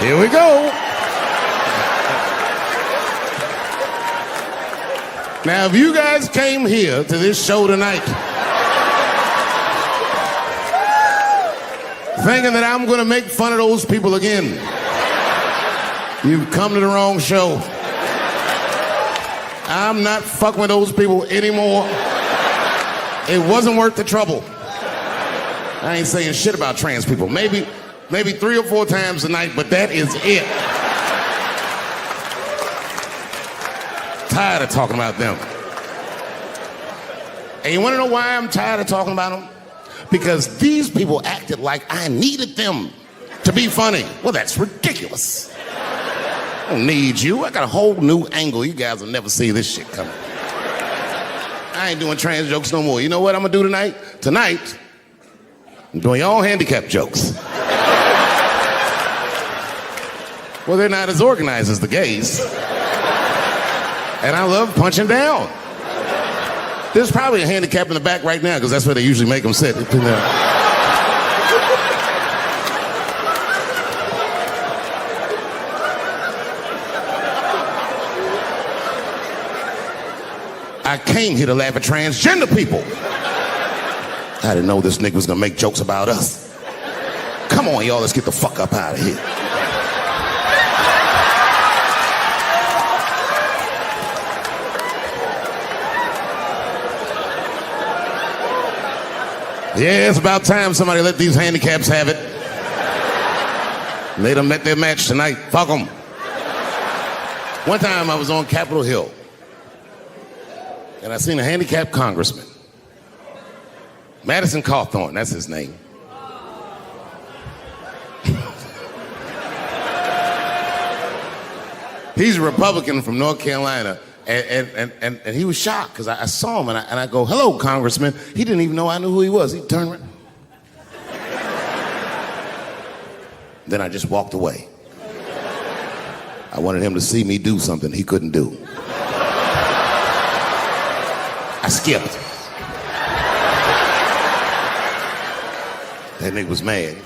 Here we go. Now, if you guys came here to this show tonight thinking that I'm going to make fun of those people again, you've come to the wrong show. I'm not fucking with those people anymore. It wasn't worth the trouble. I ain't saying shit about trans people. Maybe 3 or 4 times a night, but that is it. Tired of talking about them. And you want to know why I'm tired of talking about them? Because these people acted like I needed them to be funny. Well, that's ridiculous. I don't need you. I got a whole new angle. You guys will never see this shit coming. I ain't doing trans jokes no more. You know what I'm gonna do tonight? Tonight, I'm doing all handicap jokes. Well, they're not as organized as the gays. And I love punching down. There's probably a handicap in the back right now, because that's where they usually make them sit. I came here to laugh at transgender people. I didn't know this nigga was gonna make jokes about us. Come on, y'all, let's get the fuck up out of here. Yeah, it's about time somebody let these handicaps have it. They done met their match tonight. Fuck them. One time I was on Capitol Hill, and I seen a handicapped congressman. Madison Cawthorn, that's his name. He's a Republican from North Carolina. And he was shocked because I saw him and I go, hello, Congressman. He didn't even know I knew who he was. He turned around. Then I just walked away. I wanted him to see me do something he couldn't do. I skipped. That nigga was mad.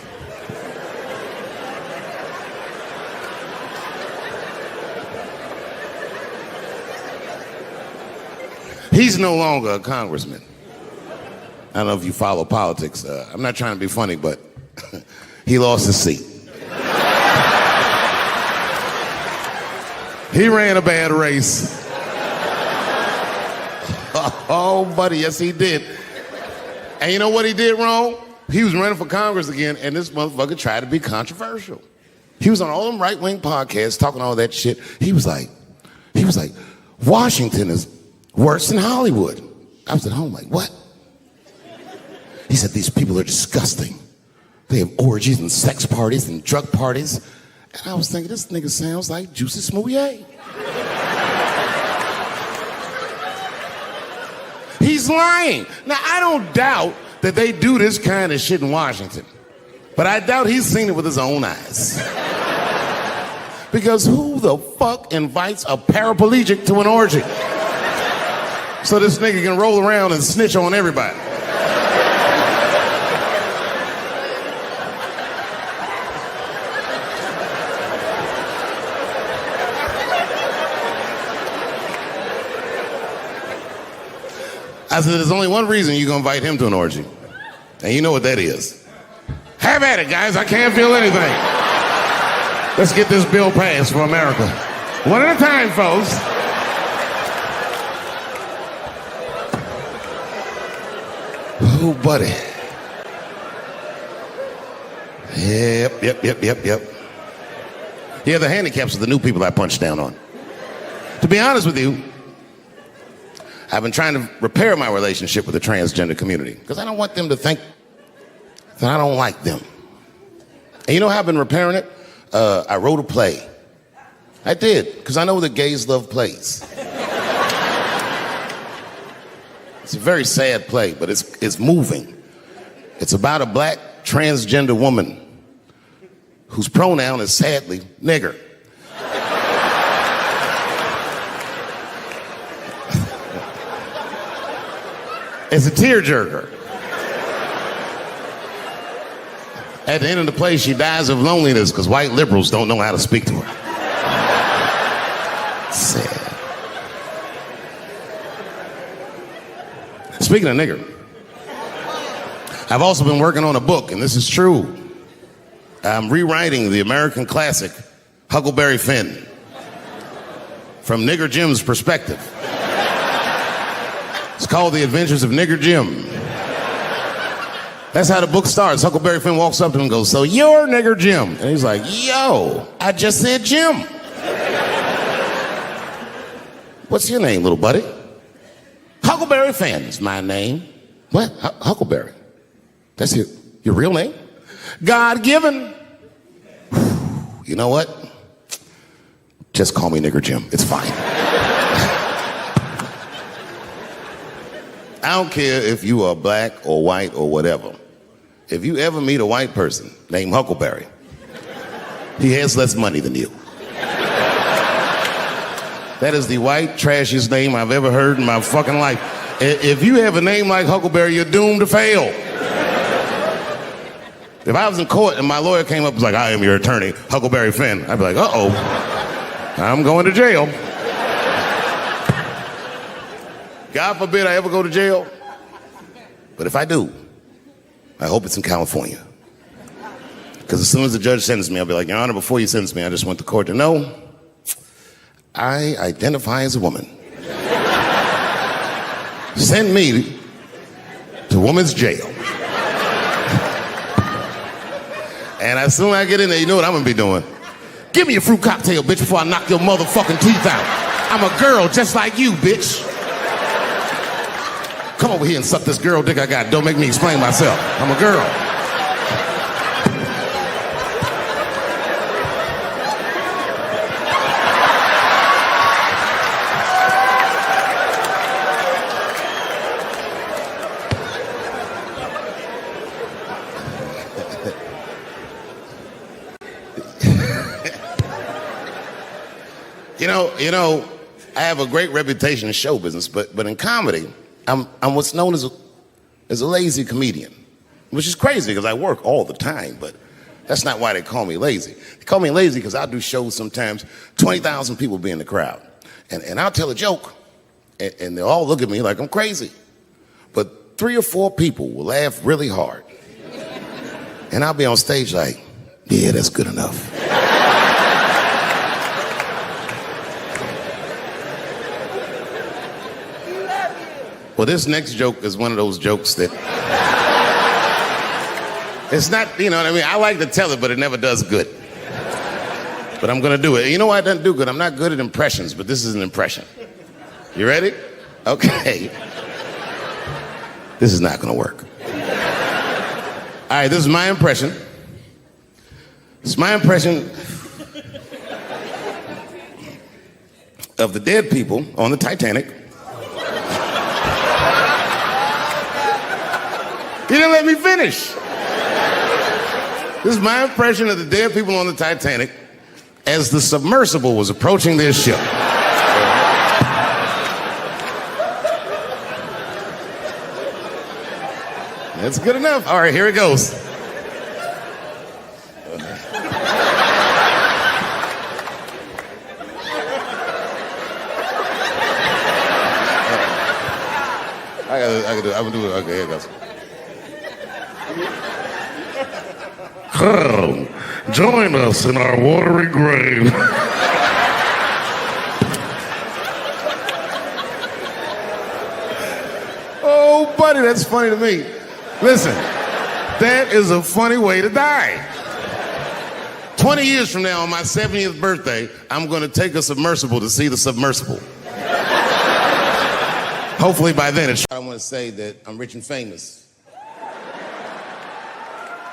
He's no longer a congressman. I don't know if you follow politics. I'm not trying to be funny, but he lost his seat. He ran a bad race. Oh, buddy, yes, he did. And you know what he did wrong? He was running for Congress again, and this motherfucker tried to be controversial. He was on all them right-wing podcasts talking all that shit. He was like, Washington is worse than Hollywood. I was at home like, what? He said, these people are disgusting. They have orgies and sex parties and drug parties. And I was thinking, this nigga sounds like Juicy Smouye. He's lying. Now, I don't doubt that they do this kind of shit in Washington. But I doubt he's seen it with his own eyes. Because who the fuck invites a paraplegic to an orgy? So this nigga can roll around and snitch on everybody. I said, there's only one reason you're gonna invite him to an orgy. And you know what that is. Have at it, guys. I can't feel anything. Let's get this bill passed for America. One at a time, folks. Oh, buddy. Yep. Yeah, the handicaps are the new people I punch down on. To be honest with you, I've been trying to repair my relationship with the transgender community because I don't want them to think that I don't like them. And you know how I've been repairing it? I wrote a play. I did, because I know that gays love plays. It's a very sad play, but it's moving. It's about a black transgender woman whose pronoun is sadly nigger. It's a tearjerker. At the end of the play, she dies of loneliness because white liberals don't know how to speak to her. Sad. Speaking of nigger, I've also been working on a book, and this is true. I'm rewriting the American classic, Huckleberry Finn, from Nigger Jim's perspective. It's called The Adventures of Nigger Jim. That's how the book starts. Huckleberry Finn walks up to him and goes, "So you're Nigger Jim?" And he's like, "Yo, I just said Jim." "What's your name, little buddy?" "Huckleberry Finn is my name." "What? Huckleberry? That's your real name?" "God-given." "You know what? Just call me Nigger Jim. It's fine." I don't care if you are black or white or whatever. If you ever meet a white person named Huckleberry, he has less money than you. That is the white, trashiest name I've ever heard in my fucking life. If you have a name like Huckleberry, you're doomed to fail. If I was in court and my lawyer came up and was like, "I am your attorney, Huckleberry Finn," I'd be like, "Uh-oh, I'm going to jail." God forbid I ever go to jail. But if I do, I hope it's in California. Because as soon as the judge sentenced me, I'll be like, "Your Honor, before you sentenced me, I just went to court to know I identify as a woman. Send me to women's jail." And as soon as I get in there, you know what I'm gonna be doing? "Give me a fruit cocktail, bitch, before I knock your motherfucking teeth out. I'm a girl just like you, bitch. Come over here and suck this girl dick I got. Don't make me explain myself. I'm a girl." You know, I have a great reputation in show business, but in comedy, I'm what's known as a lazy comedian, which is crazy because I work all the time, but that's not why they call me lazy. They call me lazy because I do shows sometimes, 20,000 people be in the crowd, and I'll tell a joke, and they'll all look at me like I'm crazy, but 3 or 4 people will laugh really hard, and I'll be on stage like, "Yeah, that's good enough." Well, this next joke is one of those jokes that it's not, you know what I mean? I like to tell it, but it never does good. But I'm gonna do it. You know why it doesn't do good? I'm not good at impressions, but this is an impression. You ready? Okay. This is not gonna work. All right, this is my impression. It's my impression of the dead people on the Titanic. You didn't let me finish. This is my impression of the dead people on the Titanic as the submersible was approaching their ship. That's good enough. All right, here it goes. I'm gonna do it. Okay, here it goes. Join us in our watery grave. Oh, buddy, that's funny to me. Listen, that is a funny way to die. 20 years from now, on my 70th birthday, I'm going to take a submersible to see the submersible. Hopefully by then, I want to say that I'm rich and famous.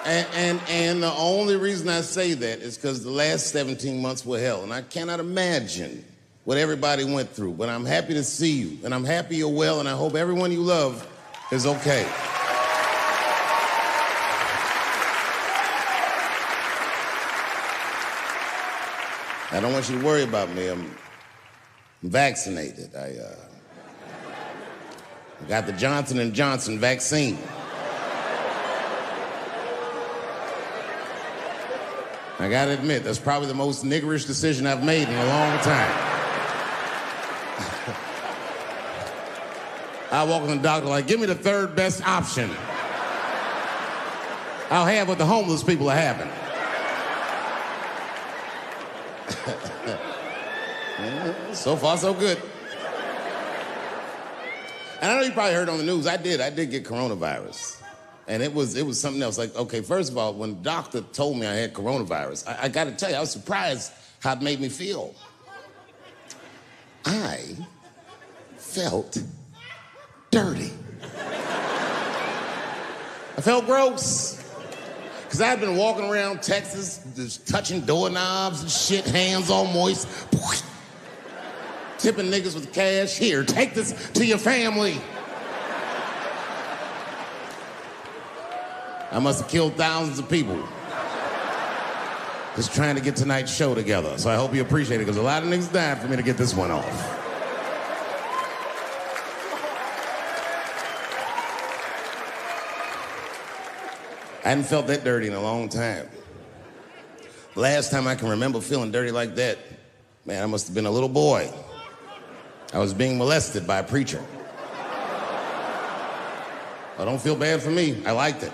And the only reason I say that is because the last 17 months were hell, and I cannot imagine what everybody went through, but I'm happy to see you, and I'm happy you're well, and I hope everyone you love is okay. I don't want you to worry about me. I'm vaccinated. I got the Johnson & Johnson vaccine. I gotta admit, that's probably the most niggerish decision I've made in a long time. I walk in the doctor like, give me the third best option. I'll have what the homeless people are having. So far, so good. And I know you probably heard on the news, I did get coronavirus. And it was something else. Like, okay, first of all, when the doctor told me I had coronavirus, I gotta tell you, I was surprised how it made me feel. I felt dirty. I felt gross. Because I had been walking around Texas, just touching doorknobs and shit, hands all moist, tipping niggas with cash. Here, take this to your family. I must have killed thousands of people just trying to get tonight's show together. So I hope you appreciate it, because a lot of niggas died for me to get this one off. I hadn't felt that dirty in a long time. Last time I can remember feeling dirty like that, man, I must have been a little boy. I was being molested by a preacher. Oh, don't feel bad for me. I liked it.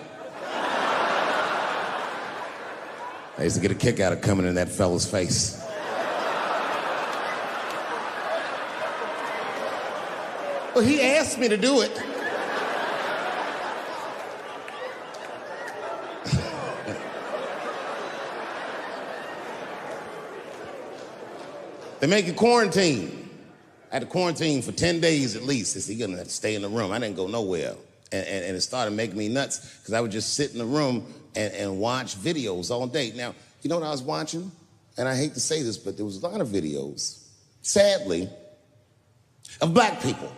I used to get a kick out of coming in that fella's face. Well, he asked me to do it. They make you quarantine. I had to quarantine for 10 days at least. They said, you're gonna have to stay in the room. I didn't go nowhere. And it started making me nuts, because I would just sit in the room and watch videos all day. Now, you know what I was watching? And I hate to say this, but there was a lot of videos, sadly, of black people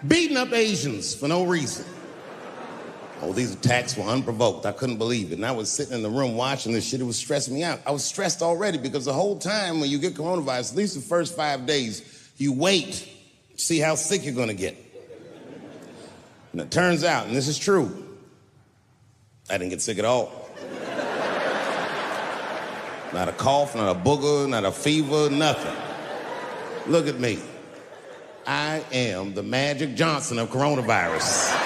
beating up Asians for no reason. Oh, these attacks were unprovoked. I couldn't believe it. And I was sitting in the room watching this shit. It was stressing me out. I was stressed already, because the whole time when you get coronavirus, at least the first 5 days, you wait, see how sick you're gonna get. And it turns out, and this is true, I didn't get sick at all. Not a cough, not a booger, not a fever, nothing. Look at me. I am the Magic Johnson of coronavirus.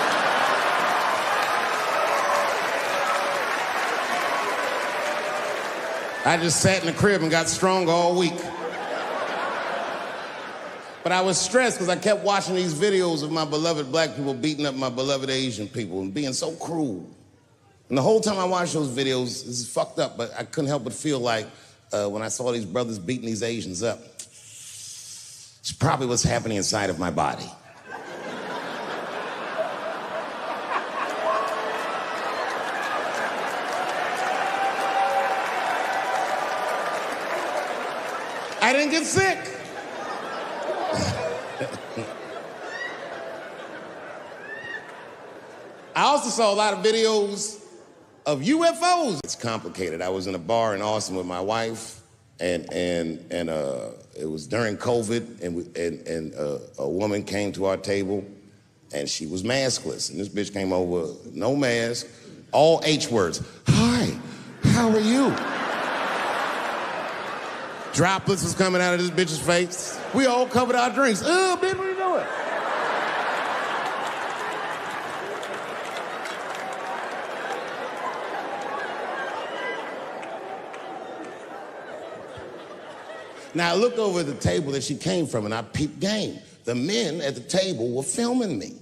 I just sat in the crib and got strong all week. But I was stressed because I kept watching these videos of my beloved black people beating up my beloved Asian people and being so cruel. And the whole time I watched those videos, this is fucked up, but I couldn't help but feel like when I saw these brothers beating these Asians up, it's probably what's happening inside of my body. I didn't get sick. I also saw a lot of videos of UFOs. It's complicated. I was in a bar in Austin with my wife, and it was during COVID, and a woman came to our table, and she was maskless. And this bitch came over, no mask, all H words. Hi, how are you? Droplets was coming out of this bitch's face. We all covered our drinks. Oh, bitch, what are you doing? Now, I looked over at the table that she came from, and I peeped game. The men at the table were filming me.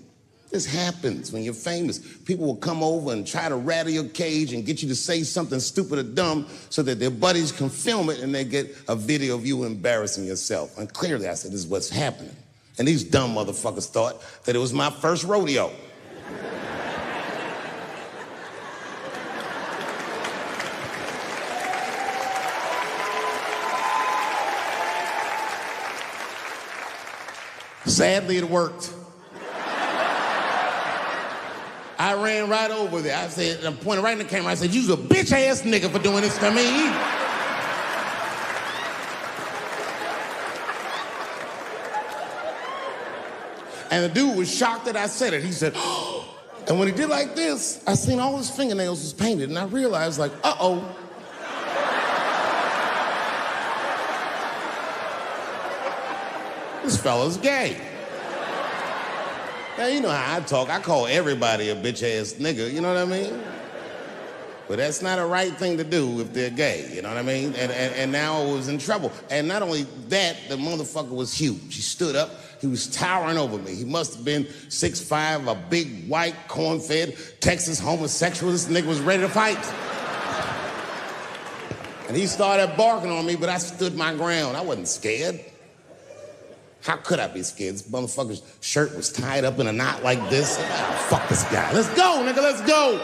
This happens when you're famous. People will come over and try to rattle your cage and get you to say something stupid or dumb so that their buddies can film it and they get a video of you embarrassing yourself. And clearly I said, this is what's happening. And these dumb motherfuckers thought that it was my first rodeo. Sadly, it worked. I ran right over there. I said, I pointed right in the camera. I said, you's a bitch-ass nigga for doing this to me. And the dude was shocked that I said it. He said, oh. And when he did like this, I seen all his fingernails was painted, and I realized, like, uh-oh. This fella's gay. Now, you know how I talk. I call everybody a bitch-ass nigga, you know what I mean? But that's not a right thing to do if they're gay, you know what I mean? And now I was in trouble. And not only that, the motherfucker was huge. He stood up, he was towering over me. He must have been 6'5", a big, white, corn-fed, Texas homosexual. This nigga was ready to fight. And he started barking on me, but I stood my ground. I wasn't scared. How could I be scared? This motherfucker's shirt was tied up in a knot like this. Oh, fuck this guy. Let's go, nigga, let's go.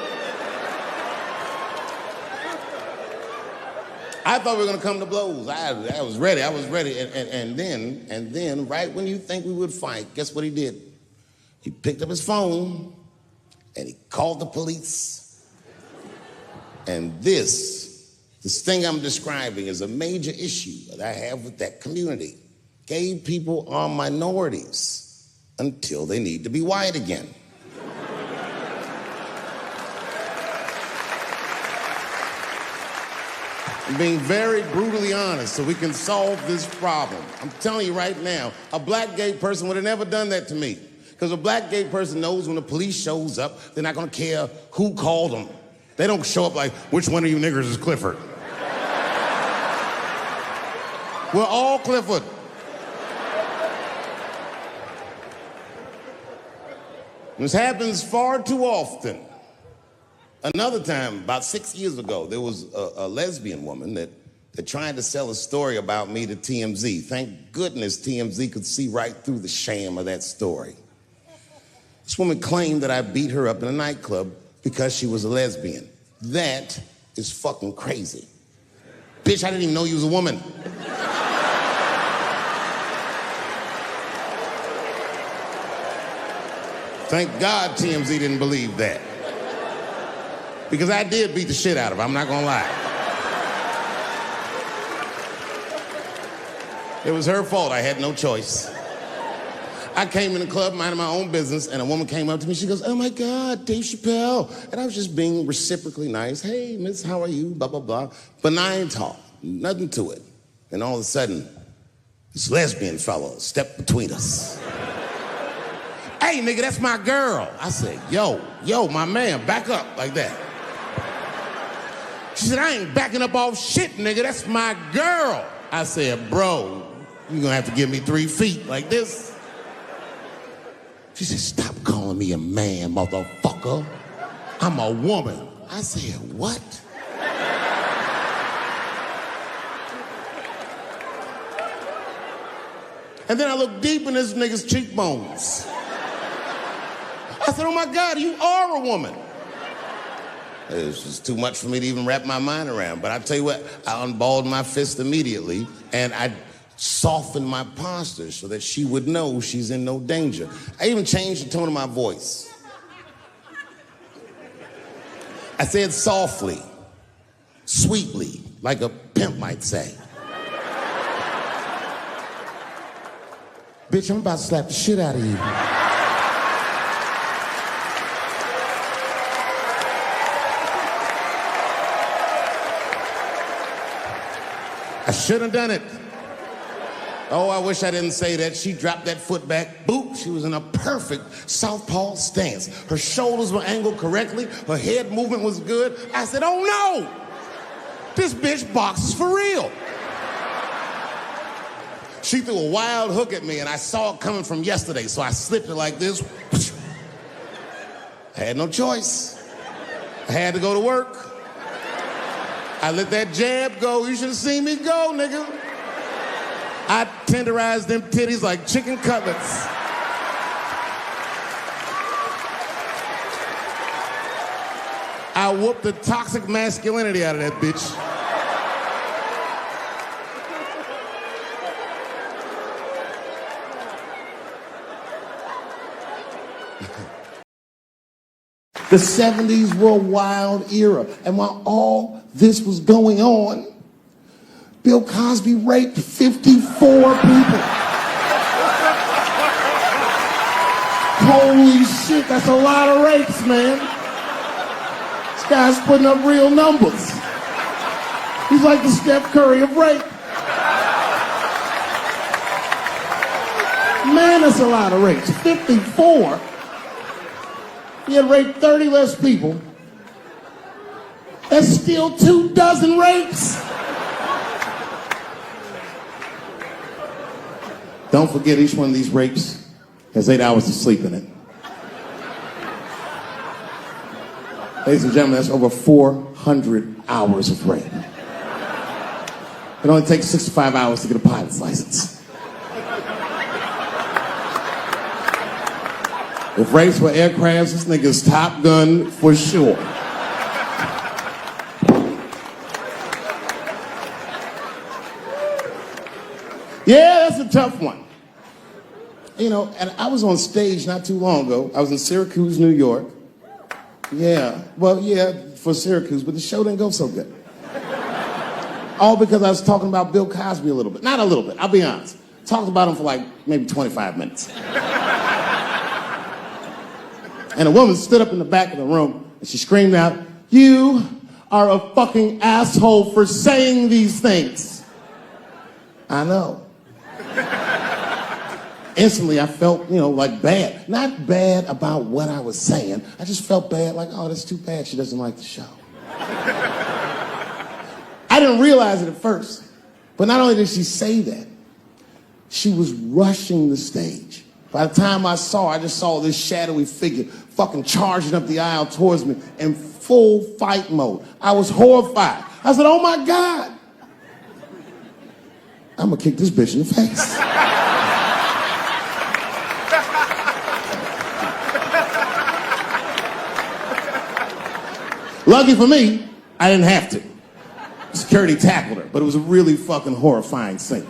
I thought we were gonna come to blows. I was ready, And then, right when you think we would fight, guess what he did? He picked up his phone and he called the police. And this thing I'm describing is a major issue that I have with that community. Gay people are minorities until they need to be white again. I'm being very brutally honest so we can solve this problem. I'm telling you right now, a black gay person would have never done that to me. Because a black gay person knows when the police shows up, they're not gonna care who called them. They don't show up like, which one of you niggers is Clifford? We're all Clifford. This happens far too often. Another time, about 6 years ago, there was a lesbian woman that tried to sell a story about me to TMZ. Thank goodness TMZ could see right through the sham of that story. This woman claimed that I beat her up in a nightclub because she was a lesbian. That is fucking crazy. Bitch, I didn't even know you was a woman. Thank God TMZ didn't believe that. Because I did beat the shit out of her, I'm not gonna lie. It was her fault, I had no choice. I came in the club minding my own business and a woman came up to me, she goes, oh my God, Dave Chappelle. And I was just being reciprocally nice. Hey, miss, how are you? Blah, blah, blah. Benign talk, nothing to it. And all of a sudden, this lesbian fella stepped between us. Hey, nigga, that's my girl. I said, yo, my man, back up like that. She said, I ain't backing up off shit, nigga, that's my girl. I said, bro, you're gonna have to give me 3 feet like this. She said, stop calling me a man, motherfucker. I'm a woman. I said, what? And then I looked deep in this nigga's cheekbones. I said, oh my God, you are a woman. It was just too much for me to even wrap my mind around. But I tell you what, I unballed my fist immediately and I softened my posture so that she would know she's in no danger. I even changed the tone of my voice. I said softly, sweetly, like a pimp might say. Bitch, I'm about to slap the shit out of you. I shouldn't have done it. Oh, I wish I didn't say that. She dropped that foot back. Boop, she was in a perfect southpaw stance. Her shoulders were angled correctly. Her head movement was good. I said, oh no! This bitch boxes for real. She threw a wild hook at me and I saw it coming from yesterday, so I slipped it like this. I had no choice. I had to go to work. I let that jab go. You should have seen me go, nigga. I tenderized them titties like chicken cutlets. I whooped the toxic masculinity out of that bitch. The 70s were a wild era, and while all this was going on, Bill Cosby raped 54 people. Holy shit, that's a lot of rapes, man. This guy's putting up real numbers. He's like the Steph Curry of rape. Man, that's a lot of rapes. 54. He had raped 30 less people. That's still 24 rapes. Don't forget, each one of these rapes has 8 hours of sleep in it. Ladies and gentlemen, that's over 400 hours of rape. It only takes 65 hours to get a pilot's license. If rapes were aircrafts, this nigga's Top Gun for sure. Yeah, that's a tough one. You know, and I was on stage not too long ago. I was in Syracuse, New York. Yeah, well, yeah, for Syracuse, but the show didn't go so good. All because I was talking about Bill Cosby a little bit. Not a little bit, I'll be honest. Talked about him for like maybe 25 minutes. And a woman stood up in the back of the room and she screamed out, "You are a fucking asshole for saying these things." I know. Instantly, I felt, like bad. Not bad about what I was saying. I just felt bad, like, oh, that's too bad she doesn't like the show. I didn't realize it at first. But not only did she say that, she was rushing the stage. By the time I saw her, I just saw this shadowy figure fucking charging up the aisle towards me in full fight mode. I was horrified. I said, oh my God. I'm gonna kick this bitch in the face. Lucky for me, I didn't have to. Security tackled her, but it was a really fucking horrifying scene.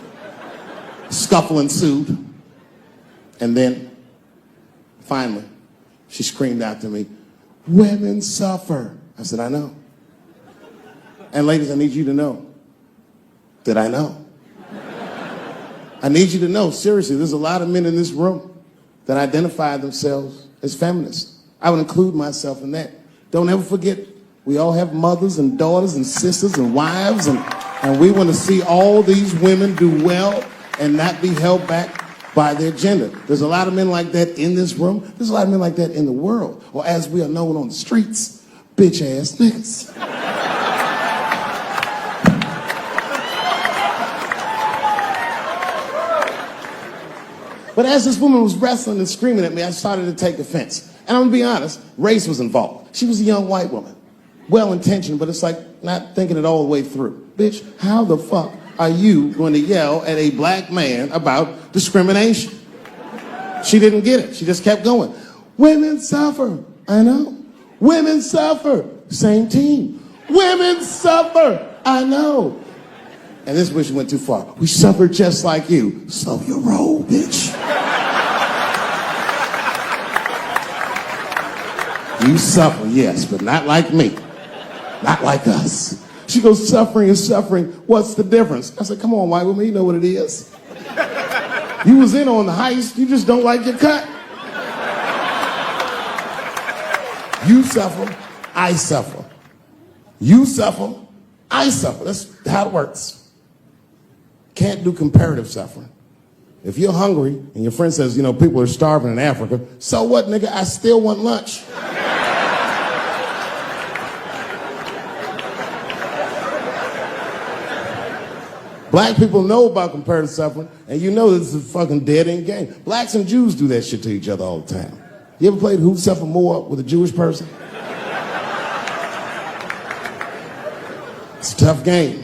Scuffle ensued. And then, finally, she screamed out to me, "Women suffer." I said, I know. And ladies, I need you to know that I know. I need you to know, seriously, there's a lot of men in this room that identify themselves as feminists. I would include myself in that. Don't ever forget, we all have mothers and daughters and sisters and wives, and we want to see all these women do well and not be held back by their gender. There's a lot of men like that in this room. There's a lot of men like that in the world. Or as we are known on the streets, bitch ass niggas. But as this woman was wrestling and screaming at me, I started to take offense. And I'm gonna be honest, race was involved. She was a young white woman. Well-intentioned, but it's like not thinking it all the way through. Bitch, how the fuck are you going to yell at a black man about discrimination? She didn't get it. She just kept going. Women suffer. I know. Women suffer. Same team. Women suffer. I know. And this bitch went too far. We suffer just like you. So you roll, bitch. You suffer, yes, but not like me. Not like us. She goes, suffering is suffering. What's the difference? I said, come on, white woman, you know what it is. You was in on the heist, you just don't like your cut. You suffer, I suffer. You suffer, I suffer. That's how it works. Can't do comparative suffering. If you're hungry and your friend says, people are starving in Africa, so what, nigga? I still want lunch. Black people know about comparative suffering, and you know this is a fucking dead-end game. Blacks and Jews do that shit to each other all the time. You ever played Who Suffer More with a Jewish person? It's a tough game.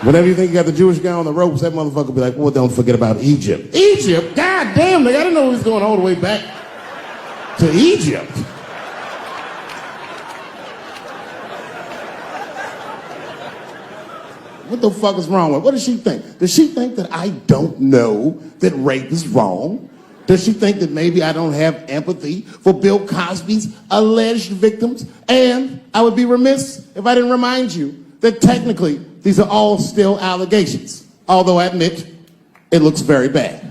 Whenever you think you got the Jewish guy on the ropes, that motherfucker will be like, well, don't forget about Egypt. Egypt? God damn, nigga, I didn't know he was going all the way back to Egypt. What the fuck is wrong with her? What does she think? Does she think that I don't know that rape is wrong? Does she think that maybe I don't have empathy for Bill Cosby's alleged victims? And I would be remiss if I didn't remind you that technically these are all still allegations, although I admit it looks very bad.